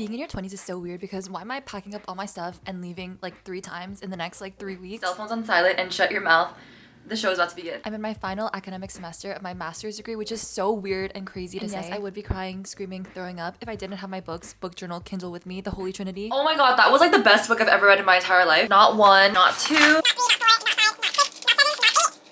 Being in your 20s is so weird because why am I packing up all my stuff and leaving like 3 times in the next like 3 weeks? Cell phones on silent and shut your mouth. The show is about to begin. I'm in my final academic semester of my master's degree, which is so weird and crazy to say. Yes, I would be crying, screaming, throwing up if I didn't have my books, book journal, Kindle with me, the Holy Trinity. Oh my god, that was like the best book I've ever read in my entire life. Not one, not two,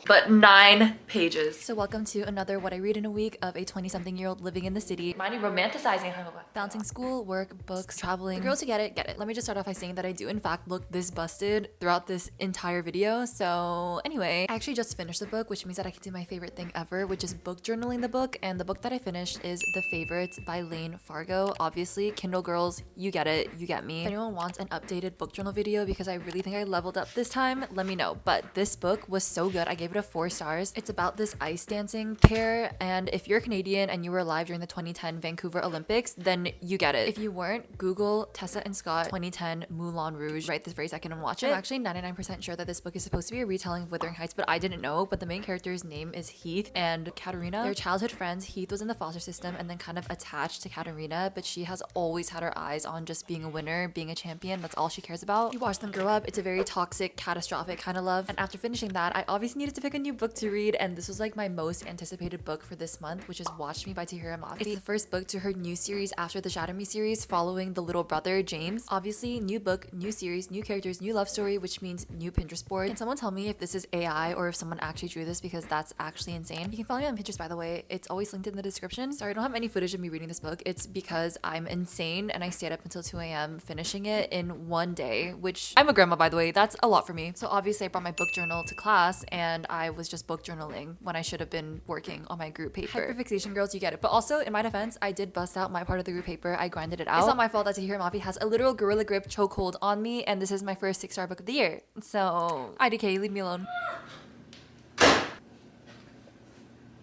but 9 pages. So welcome to another What I Read in a Week of a 20-something-year-old living in the city. Minding romanticizing balancing school, work, books, traveling. The girls who get it, get it. Let me just start off by saying that I do in fact look this busted throughout this entire video. So anyway, I actually just finished the book, which means that I can do my favorite thing ever, which is book journaling the book. And the book that I finished is The Favorites by Lane Fargo. Obviously, Kindle girls, you get it, you get me. If anyone wants an updated book journal video because I really think I leveled up this time, let me know. But this book was so good. I gave it a 4 stars. It's about this ice dancing pair, and if you're Canadian and you were alive during the 2010 Vancouver Olympics, then you get it. If you weren't, Google Tessa and Scott 2010 Moulin Rouge right this very second and watch it. I'm actually 99% sure that this book is supposed to be a retelling of Wuthering Heights, but I didn't know. But the main character's name is Heath and Katerina. They're childhood friends. Heath was in the foster system and then kind of attached to Katerina, but she has always had her eyes on just being a winner, being a champion. That's all she cares about. You watch them grow up. It's a very toxic, catastrophic kind of love. And after finishing that, I obviously needed to pick a new book to read, and this was like my most anticipated book for this month, which is Watch Me by Tahira Mafi. It's the first book to her new series after the Shadow Me series, following the little brother James. Obviously, new book, new series, new characters, new love story, which means new Pinterest board. Can someone tell me if this is AI or if someone actually drew this, because that's actually insane. You can follow me on Pinterest, by the way. It's always linked in the description. Sorry, I don't have any footage of me reading this book. It's because I'm insane and I stayed up until 2 a.m. finishing it in one day, which I'm a grandma, by the way. That's a lot for me. So obviously I brought my book journal to class and I was just book journaling when I should have been working on my group paper. Hyperfixation girls, you get it. But also, in my defense, I did bust out my part of the group paper. I grinded it out. It's not my fault that Tahira Mafi has a literal gorilla grip chokehold on me, and this is my first 6-star book of the year. So, IDK, leave me alone.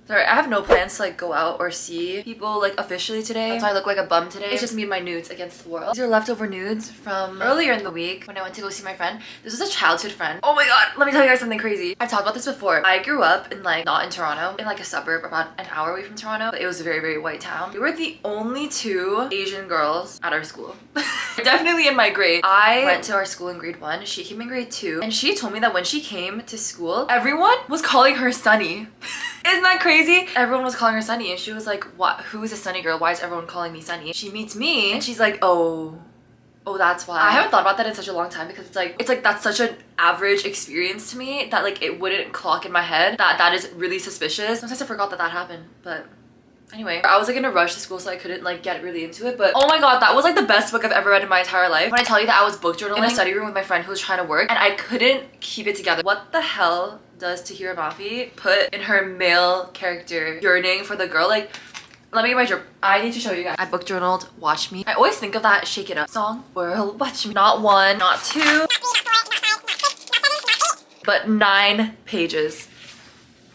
Sorry, I have no plans to like go out or see people like officially today. That's why I look like a bum today. It's just me and my nudes against the world. These are leftover nudes from earlier in the week when I went to go see my friend. This was a childhood friend. Oh my god, let me tell you guys something crazy. I've talked about this before. I grew up in like, not in Toronto, in like a suburb about an hour away from Toronto. But it was a very, very white town. We were the only 2 Asian girls at our school. Definitely in my grade. I went to our school in grade 1. She came in grade 2. And she told me that when she came to school, everyone was calling her Sunny. Isn't that crazy? Everyone was calling her Sunny, and she was like, what? Who is a Sunny girl? Why is everyone calling me Sunny? She meets me and she's like, oh, that's why. I haven't thought about that in such a long time, because it's like that's such an average experience to me that like it wouldn't clock in my head that is really suspicious. Sometimes I forgot that happened, but anyway, I was like in a rush to school, so I couldn't like get really into it. But oh my god, that was like the best book I've ever read in my entire life. When I tell you that I was book journaling in a study room with my friend who was trying to work and I couldn't keep it together. What the hell does Tahira Mafi put in her male character yearning for the girl? Like, let me get my drip. I need to show you guys. I book journaled Watch Me. I always think of that Shake It Up song. World, watch me. Not 1, not 2, but 9 pages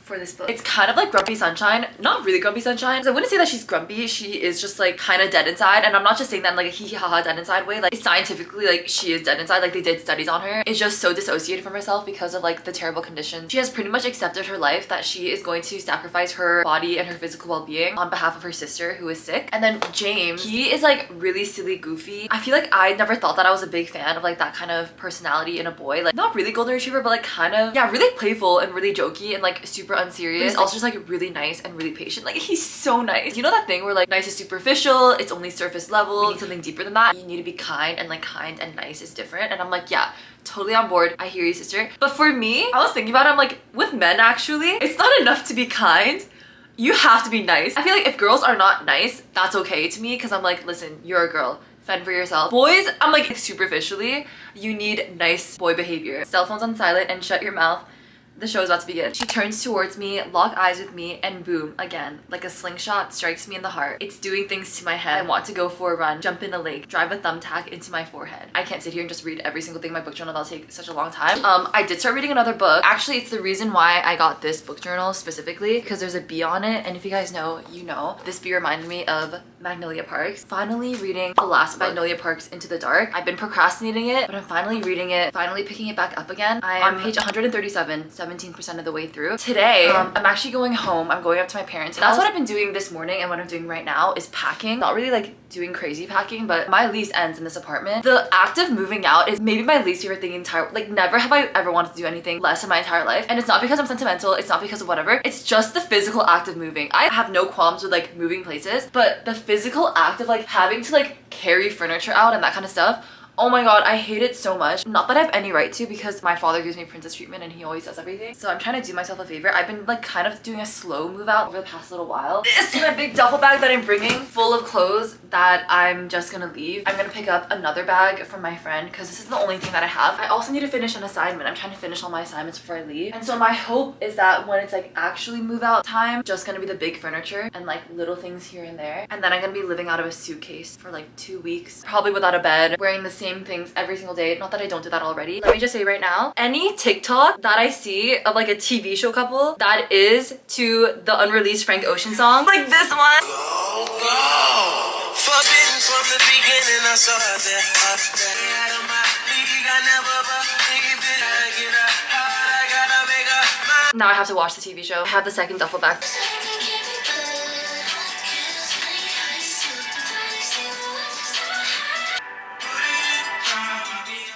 for this book. It's kind of like Grumpy Sunshine. Not really Grumpy Sunshine. I wouldn't say that she's grumpy. She is just like kind of dead inside, and I'm not just saying that in like a hee hee ha ha dead inside way. Like scientifically, like she is dead inside. Like they did studies on her. It's just so dissociated from herself because of like the terrible conditions. She has pretty much accepted her life, that she is going to sacrifice her body and her physical well-being on behalf of her sister who is sick. And then James, he is like really silly, goofy. I feel like I never thought that I was a big fan of like that kind of personality in a boy. Like not really golden retriever, but like kind of, yeah, really playful and really jokey and like super unserious. Also just like really nice and really patient. Like he's so nice. You know that thing where like nice is superficial, it's only surface level, we need something deeper than that. You need to be kind, and like kind and nice is different. And I'm like, yeah, totally on board. I hear you, sister. But for me, I was thinking about it, I'm like, with men actually, it's not enough to be kind. You have to be nice. I feel like if girls are not nice, that's okay to me, because I'm like, listen, you're a girl. Fend for yourself. Boys, I'm like, superficially, you need nice boy behavior. Cell phones on silent and shut your mouth. The show is about to begin. She turns towards me, lock eyes with me, and boom, again, like a slingshot strikes me in the heart. It's doing things to my head. I want to go for a run, jump in a lake, drive a thumbtack into my forehead. I can't sit here and just read every single thing in my book journal. That'll take such a long time. I did start reading another book. Actually, it's the reason why I got this book journal specifically, because there's a bee on it, and if you guys know, you know. This bee reminded me of Magnolia Parks. Finally reading the last Magnolia Parks Into the Dark. I've been procrastinating it, but I'm finally reading it, finally picking it back up again. I am on page 137, 17% of the way through. Today, I'm actually going home. I'm going up to my parents' house. That's what I've been doing this morning, and what I'm doing right now is packing. Not really like doing crazy packing, but my lease ends in this apartment. The act of moving out is maybe my least favorite thing in entire, like never have I ever wanted to do anything less in my entire life. And it's not because I'm sentimental, it's not because of whatever, it's just the physical act of moving. I have no qualms with like moving places, but the physical act of like having to like carry furniture out and that kind of stuff, oh my god, I hate it so much. Not that I have any right to, because my father gives me princess treatment and he always does everything. So I'm trying to do myself a favor. I've been like kind of doing a slow move out over the past little while. This is my big duffel bag that I'm bringing full of clothes that I'm just gonna leave. I'm gonna pick up another bag from my friend because this is the only thing that I have. I also need to finish an assignment. I'm trying to finish all my assignments before I leave. And so my hope is that when it's like actually move out time, just gonna be the big furniture and like little things here and there. And then I'm gonna be living out of a suitcase for like 2 weeks, probably without a bed, wearing the same things every single day. Not that I don't do that already. Let me just say right now, any TikTok that I see of like a TV show couple that is to the unreleased Frank Ocean song, like this one. Forbidden from the beginning, I saw that out of my league, I never believed it. I get up hard, I gotta make up. Now I have to watch the TV show. I have the second duffel bag.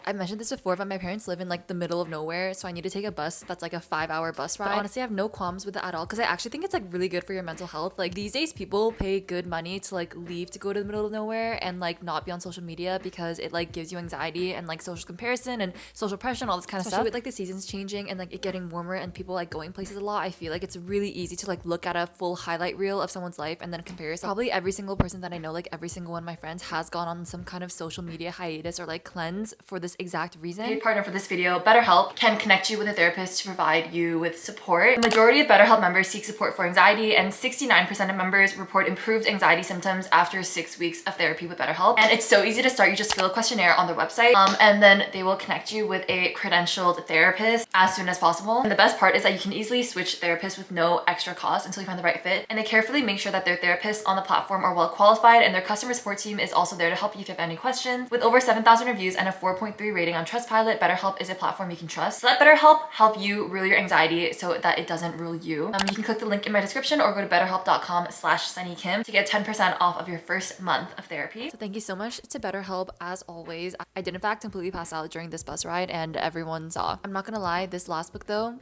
I've mentioned this before, but my parents live in like the middle of nowhere, so I need to take a bus that's like a 5-hour bus ride. But honestly, I have no qualms with it at all because I actually think it's like really good for your mental health. Like these days, people pay good money to like leave to go to the middle of nowhere and like not be on social media because it like gives you anxiety and like social comparison and social pressure and all this kind of stuff. With like the seasons changing and like it getting warmer and people like going places a lot, I feel like it's really easy to like look at a full highlight reel of someone's life and then compare yourself. Probably every single person that I know, like every single one of my friends, has gone on some kind of social media hiatus or like cleanse for this exact reason. Paid partner for this video, BetterHelp, can connect you with a therapist to provide you with support. The majority of BetterHelp members seek support for anxiety, and 69% of members report improved anxiety symptoms after 6 weeks of therapy with BetterHelp. And it's so easy to start. You just fill a questionnaire on their website, and then they will connect you with a credentialed therapist as soon as possible. And the best part is that you can easily switch therapists with no extra cost until you find the right fit. And they carefully make sure that their therapists on the platform are well qualified, and their customer support team is also there to help you if you have any questions. With over 7,000 reviews and a 4.3 rating on Trustpilot, BetterHelp is a platform you can trust. So let BetterHelp help you rule your anxiety so that it doesn't rule you. You can click the link in my description or go to betterhelp.com/sunnykimchannel to get 10% off of your first month of therapy. So thank you so much to BetterHelp as always. I did in fact completely pass out during this bus ride and everyone saw. I'm not gonna lie, this last book though,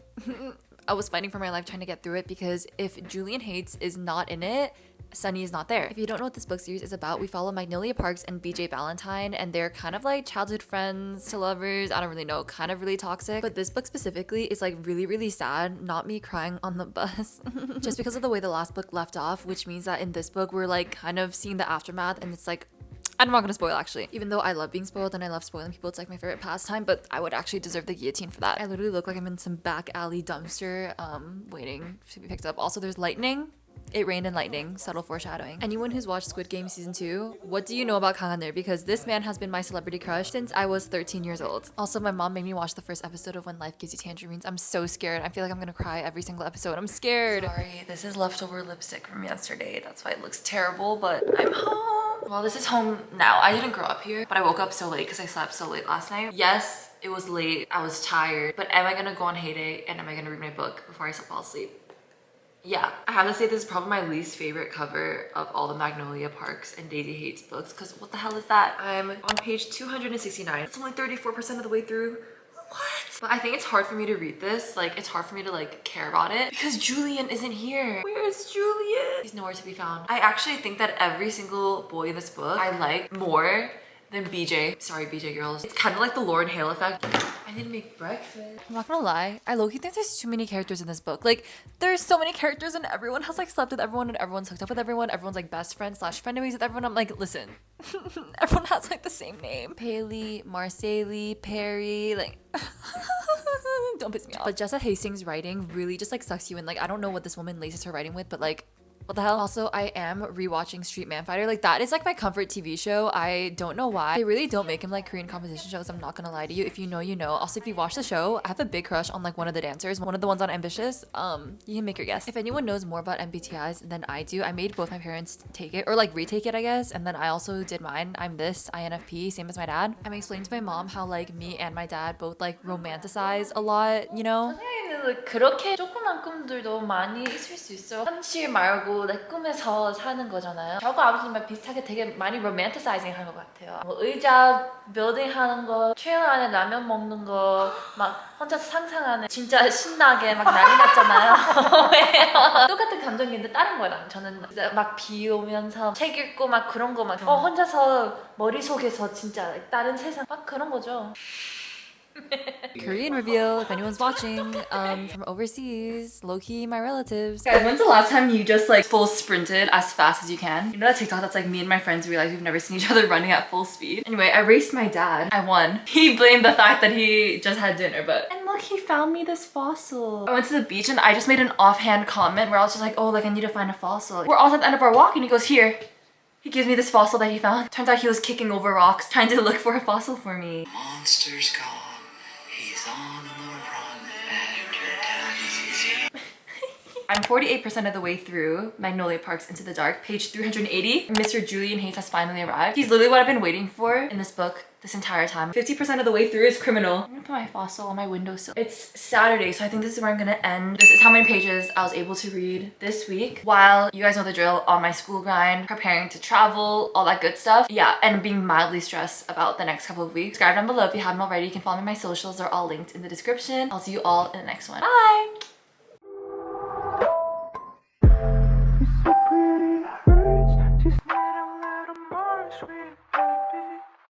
I was fighting for my life trying to get through it because if Julian Hates is not in it, Sunny is not there. If you don't know what this book series is about, we follow Magnolia Parks and BJ Valentine, and they're kind of like childhood friends to lovers. I don't really know, kind of really toxic. But this book specifically is like really, really sad. Not me crying on the bus. Just because of the way the last book left off, which means that in this book, we're like kind of seeing the aftermath, and it's like, I'm not gonna spoil actually. Even though I love being spoiled and I love spoiling people, it's like my favorite pastime, but I would actually deserve the guillotine for that. I literally look like I'm in some back alley dumpster waiting to be picked up. Also, there's lightning. It rained and lightning, subtle foreshadowing. Anyone who's watched Squid Game season 2, what do you know about Kang Han-il? Because this man has been my celebrity crush since I was 13 years old. Also, my mom made me watch the first episode of When Life Gives You Tangerines. I'm so scared. I feel like I'm gonna cry every single episode. I'm scared. Sorry, this is leftover lipstick from yesterday. That's why it looks terrible, but I'm home. Well, this is home now. I didn't grow up here, but I woke up so late because I slept so late last night. Yes, it was late. I was tired, but am I gonna go on heyday and am I gonna read my book before I fall asleep? Yeah, I have to say this is probably my least favorite cover of all the Magnolia Parks and Daisy Hates books, because what the hell is that? I'm on page 269. It's only 34% of the way through. What? But I think it's hard for me to read this. Like, it's hard for me to like care about it because Julian isn't here. Where's Julian? He's nowhere to be found. I actually think that every single boy in this book I like more than BJ. Sorry, BJ girls. It's kind of like the Lauryn Hill effect. I need to make breakfast. I'm not gonna lie, I low-key think there's too many characters in this book. Like, there's so many characters and everyone has like slept with everyone and everyone's hooked up with everyone. Everyone's like best friends slash frenemies with everyone. I'm like, listen, everyone has like the same name. Paley, Marcelli, Perry, like don't piss me off. But Jessa Hastings' writing really just like sucks you in. Like, I don't know what this woman laces her writing with, but like What the hell? Also, I am rewatching Street Man Fighter. Like, that is like my comfort TV show. I don't know why. They really don't make him like Korean competition shows. I'm not gonna lie to you. If you know, you know. Also, if you watch the show, I have a big crush on like one of the dancers, one of the ones on Ambitious. You can make your guess. If anyone knows more about MBTIs than I do, I made both my parents take it or like retake it, I guess. And then I also did mine. I'm this INFP, same as my dad. I'm explaining to my mom how like me and my dad both like romanticize a lot, you know? 선생님은 그렇게 조그만 꿈들도 많이 있을 수 있어요. 현실 말고 내 꿈에서 사는 거잖아요. 저거 아버님과 비슷하게 되게 많이 로맨티사이징 한 것 같아요. 뭐 의자 빌딩 하는 거, 트레일러 안에 라면 먹는 거, 막 혼자서 상상하는 진짜 신나게 막 난리 났잖아요. 왜요? 똑같은 감정인데 다른 거랑 저는 진짜 막 비 오면서 책 읽고 막 그런 거 막 혼자서 머릿속에서 진짜 다른 세상 막 그런 거죠. Korean reveal, if anyone's watching, from overseas, low-key my relatives. Guys, when's the last time you just like full sprinted as fast as you can? You know that TikTok that's like me and my friends realize we've never seen each other running at full speed? Anyway, I raced my dad. I won. He blamed the fact that he just had dinner, but... And look, he found me this fossil. I went to the beach and I just made an offhand comment where I was just like, oh, like I need to find a fossil. We're all at the end of our walk and he goes, here. He gives me this fossil that he found. Turns out he was kicking over rocks trying to look for a fossil for me. Monster's gone. He's on the run and your dad is easy. I'm 48% of the way through Magnolia Parks Into the Dark, page 380. Mr. Julian Hayes has finally arrived. He's literally what I've been waiting for in this book this entire time. 50% of the way through is criminal. I'm gonna put my fossil on my windowsill. It's Saturday, so I think this is where I'm gonna end. This is how many pages I was able to read this week while, you guys know the drill, on my school grind, preparing to travel, all that good stuff. Yeah, and being mildly stressed about the next couple of weeks. Subscribe down below if you haven't already. You can follow me on my socials. They're all linked in the description. I'll see you all in the next one. Bye!